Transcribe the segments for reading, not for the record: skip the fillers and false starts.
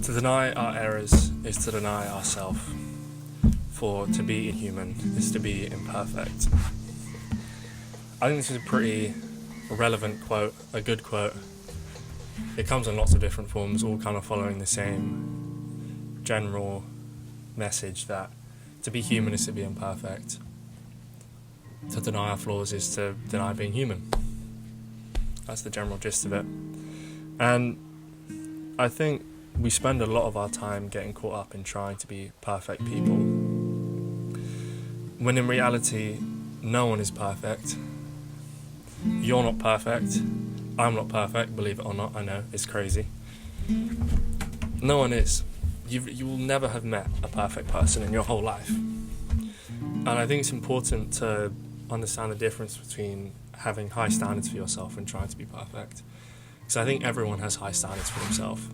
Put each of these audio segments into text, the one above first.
To deny our errors is to deny ourselves, for to be inhuman is to be imperfect. I think this is a pretty relevant quote, a good quote. It comes in lots of different forms, all kind of following the same general message that to be human is to be imperfect. To deny our flaws is to deny being human. That's the general gist of it. And I think we spend a lot of our time getting caught up in trying to be perfect people, when in reality, no one is perfect. You're not perfect. I'm not perfect, believe it or not. I know, it's crazy. No one is. You will never have met a perfect person in your whole life. And I think it's important to understand the difference between having high standards for yourself and trying to be perfect. Because I think everyone has high standards for themselves.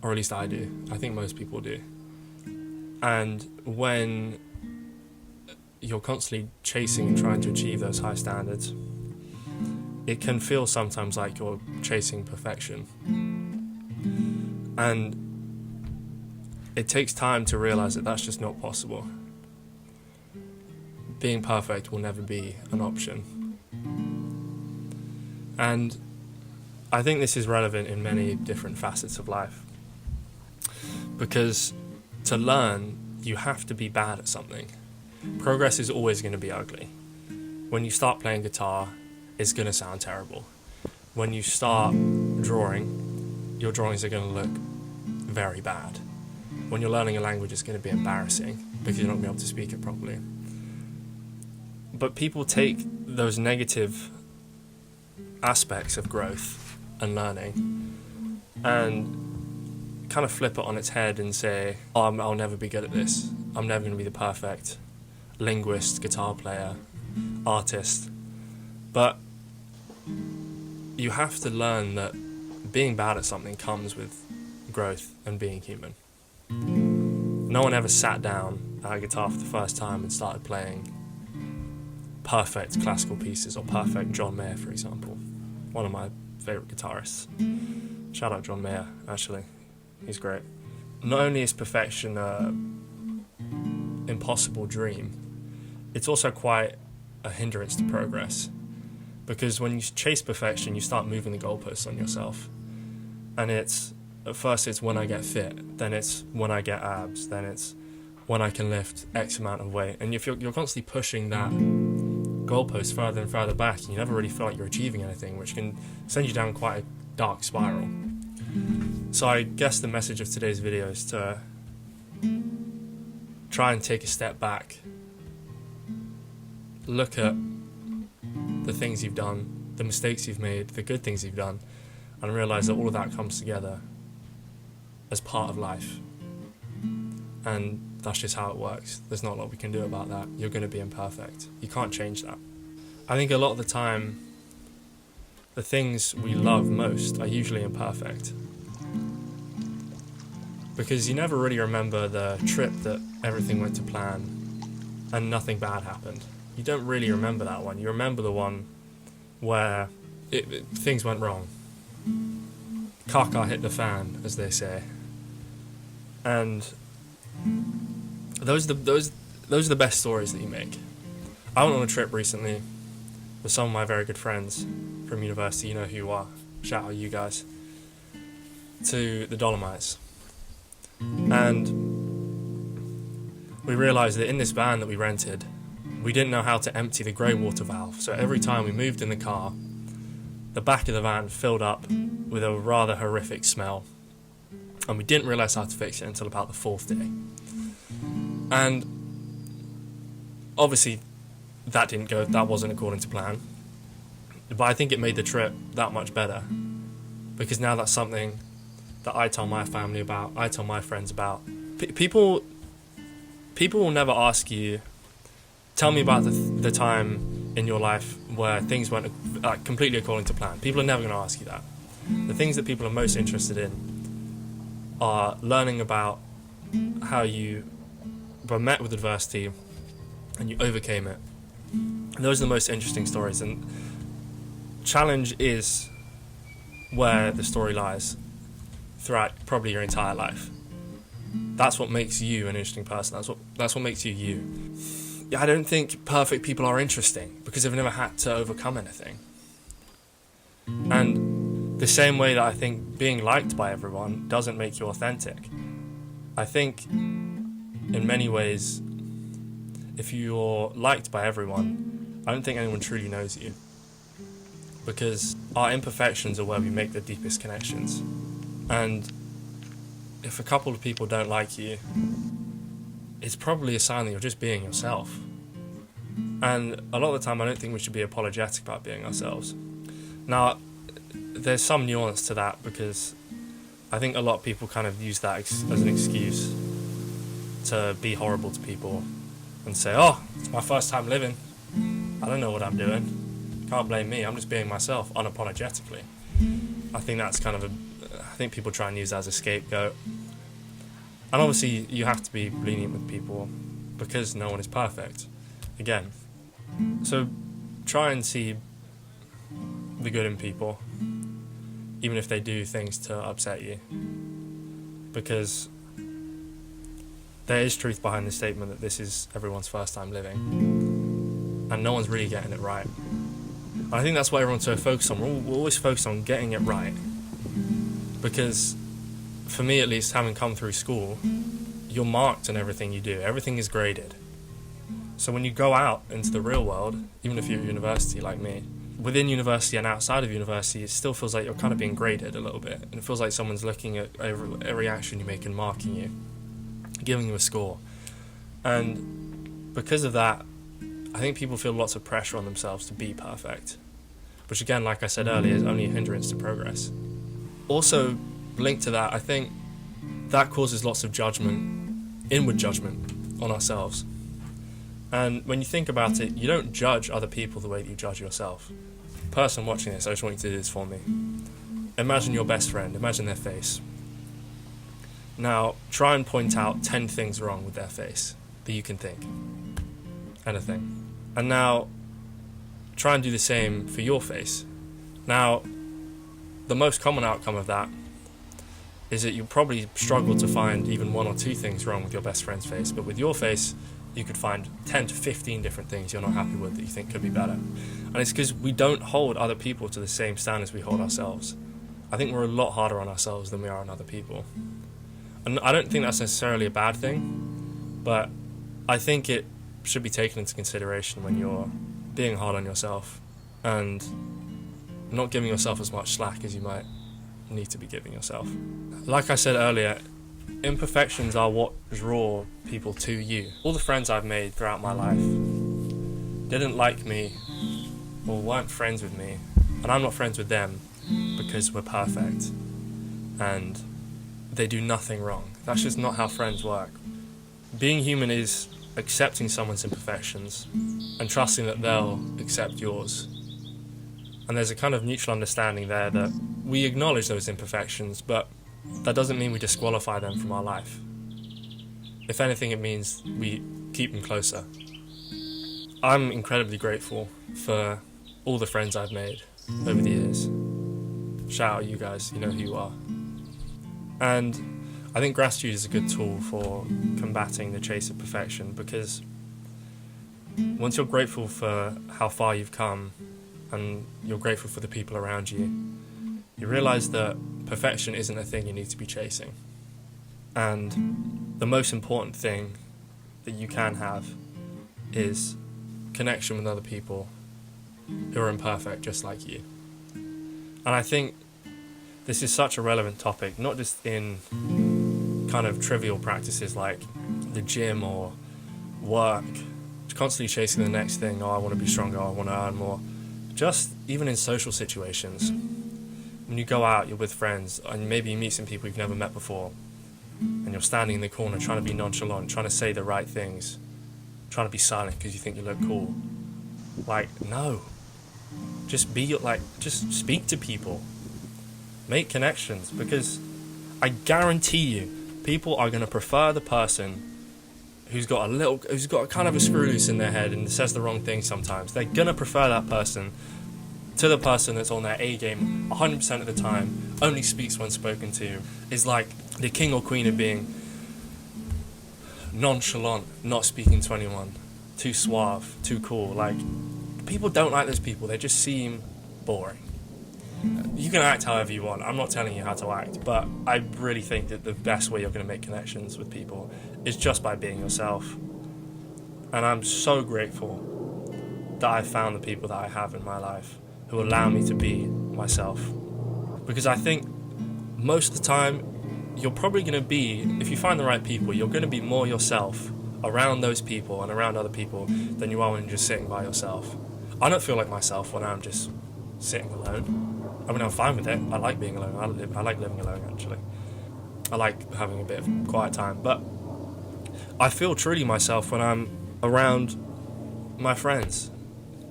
Or at least I do. I think most people do. And when you're constantly chasing and trying to achieve those high standards, it can feel sometimes like you're chasing perfection. And it takes time to realize that that's just not possible. Being perfect will never be an option. And I think this is relevant in many different facets of life. Because to learn, you have to be bad at something. Progress is always going to be ugly. When you start playing guitar, it's going to sound terrible. When you start drawing, your drawings are going to look very bad. When you're learning a language, it's going to be embarrassing because you're not going to be able to speak it properly. But people take those negative aspects of growth and learning and kind of flip it on its head and say, I'll never be good at this. I'm never going to be the perfect linguist, guitar player, artist. But you have to learn that being bad at something comes with growth and being human. No one ever sat down at a guitar for the first time and started playing perfect classical pieces or perfect John Mayer, for example. One of my favourite guitarists. Shout out John Mayer, actually. He's great. Not only is perfection an impossible dream, it's also quite a hindrance to progress. Because when you chase perfection, you start moving the goalposts on yourself. And at first it's when I get fit, then it's when I get abs, then it's when I can lift X amount of weight. And if you're constantly pushing that goalpost further and further back, and you never really feel like you're achieving anything, which can send you down quite a dark spiral. So I guess the message of today's video is to try and take a step back, look at the things you've done, the mistakes you've made, the good things you've done, and realize that all of that comes together as part of life. And that's just how it works. There's not a lot we can do about that. You're going to be imperfect. You can't change that. I think a lot of the time, the things we love most are usually imperfect. Because you never really remember the trip that everything went to plan and nothing bad happened. You don't really remember that one. You remember the one where things went wrong. Caca hit the fan, as they say. And those are the best stories that you make. I went on a trip recently with some of my very good friends from university. You know who you are. Shout out you guys. To the Dolomites. And we realised that in this van that we rented, we didn't know how to empty the grey water valve. So every time we moved in the car, the back of the van filled up with a rather horrific smell. And we didn't realise how to fix it until about the 4th day. And obviously that wasn't according to plan. But I think it made the trip that much better. Because now that's something that I tell my family about, I tell my friends about. People will never ask you, tell me about the time in your life where things went completely according to plan. People are never going to ask you that. The things that people are most interested in are learning about how you were met with adversity and you overcame it. And those are the most interesting stories, and challenge is where the story lies. throughout probably your entire life. That's what makes you an interesting person. That's what makes you you. I don't think perfect people are interesting because they've never had to overcome anything. And the same way that I think being liked by everyone doesn't make you authentic. I think in many ways, if you're liked by everyone, I don't think anyone truly knows you. Because our imperfections are where we make the deepest connections. And if a couple of people don't like you, it's probably a sign that you're just being yourself. And a lot of the time I don't think we should be apologetic about being ourselves. Now, there's some nuance to that because I think a lot of people kind of use that as an excuse to be horrible to people and say, oh, it's my first time living, I don't know what I'm doing. Can't blame me, I'm just being myself unapologetically. I think people try and use that as a scapegoat. And obviously you have to be lenient with people because no one is perfect. Again. So try and see the good in people, even if they do things to upset you. Because there is truth behind the statement that this is everyone's first time living. And no one's really getting it right. I think that's what everyone's so focused on. We're always focused on getting it right. Because, for me at least, having come through school, you're marked in everything you do. Everything is graded. So when you go out into the real world, even if you're at university like me, within university and outside of university, it still feels like you're kind of being graded a little bit. And it feels like someone's looking at every action you make and marking you, giving you a score. And because of that, I think people feel lots of pressure on themselves to be perfect, which again, like I said earlier, is only a hindrance to progress. Also, linked to that, I think that causes lots of judgment, inward judgment on ourselves. And when you think about it, you don't judge other people the way that you judge yourself. Person watching this, I just want you to do this for me. Imagine your best friend, imagine their face. Now, try and point out 10 things wrong with their face that you can think. Anything. And now, try and do the same for your face. Now, the most common outcome of that is that you'll probably struggle to find even 1 or 2 things wrong with your best friend's face, but with your face, you could find 10 to 15 different things you're not happy with that you think could be better. And it's because we don't hold other people to the same standards we hold ourselves. I think we're a lot harder on ourselves than we are on other people. And I don't think that's necessarily a bad thing, but I think it should be taken into consideration when you're being hard on yourself and not giving yourself as much slack as you might need to be giving yourself. Like I said earlier, imperfections are what draw people to you. All the friends I've made throughout my life didn't like me or weren't friends with me, and I'm not friends with them because we're perfect and they do nothing wrong. That's just not how friends work. Being human is accepting someone's imperfections and trusting that they'll accept yours. And there's a kind of mutual understanding there that we acknowledge those imperfections, but that doesn't mean we disqualify them from our life. If anything, it means we keep them closer. I'm incredibly grateful for all the friends I've made over the years. Shout out you guys, you know who you are. And I think gratitude is a good tool for combating the chase of perfection, because once you're grateful for how far you've come and you're grateful for the people around you, you realise that perfection isn't a thing you need to be chasing. And the most important thing that you can have is connection with other people who are imperfect just like you. And I think this is such a relevant topic, not just in kind of trivial practices like the gym or work, constantly chasing the next thing, I want to be stronger, I want to earn more. Just even in social situations, when you go out, you're with friends, and maybe you meet some people you've never met before, and you're standing in the corner trying to be nonchalant, trying to say the right things, trying to be silent because you think you look cool. Like, no. Just speak to people. Make connections, because I guarantee you, people are going to prefer the person who's got a kind of a screw loose in their head and says the wrong thing sometimes. They're going to prefer that person to the person that's on their A game 100% of the time, only speaks when spoken to, is like the king or queen of being nonchalant, not speaking to anyone, too suave, too cool. Like, people don't like those people. They just seem boring. You can act however you want. I'm not telling you how to act, but I really think that the best way you're going to make connections with people is just by being yourself. And I'm so grateful that I found the people that I have in my life who allow me to be myself. Because I think most of the time, you're probably going to be, if you find the right people, you're going to be more yourself around those people and around other people than you are when you're just sitting by yourself. I don't feel like myself when I'm just sitting alone. I mean, I'm fine with it. I like being alone. I like living alone, actually. I like having a bit of quiet time. But I feel truly myself when I'm around my friends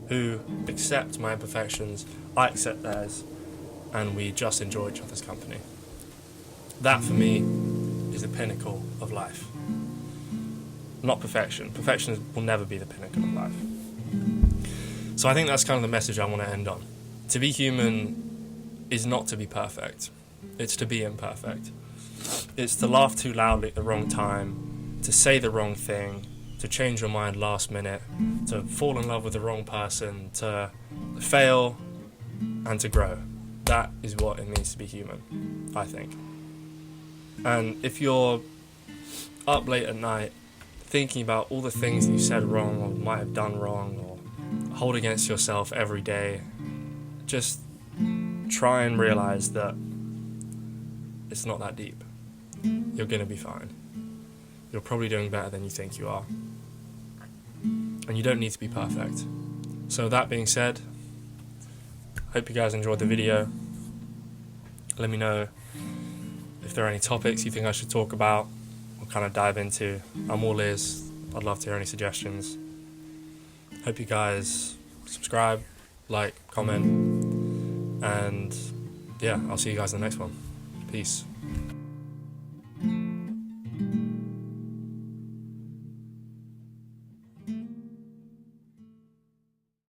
who accept my imperfections, I accept theirs, and we just enjoy each other's company. That, for me, is the pinnacle of life. Not perfection. Perfection will never be the pinnacle of life. So I think that's kind of the message I want to end on. To be human is not to be perfect. It's to be imperfect. It's to laugh too loudly at the wrong time, to say the wrong thing, to change your mind last minute, to fall in love with the wrong person, to fail, and to grow. That is what it means to be human, I think. And if you're up late at night thinking about all the things that you said wrong or might have done wrong or hold against yourself every day, just try and realize that it's not that deep. You're going to be fine. You're probably doing better than you think you are. And you don't need to be perfect. So that being said, hope you guys enjoyed the video. Let me know if there are any topics you think I should talk about or kind of dive into. I'm all ears. I'd love to hear any suggestions. Hope you guys subscribe, like, comment, and yeah, I'll see you guys in the next one. Peace.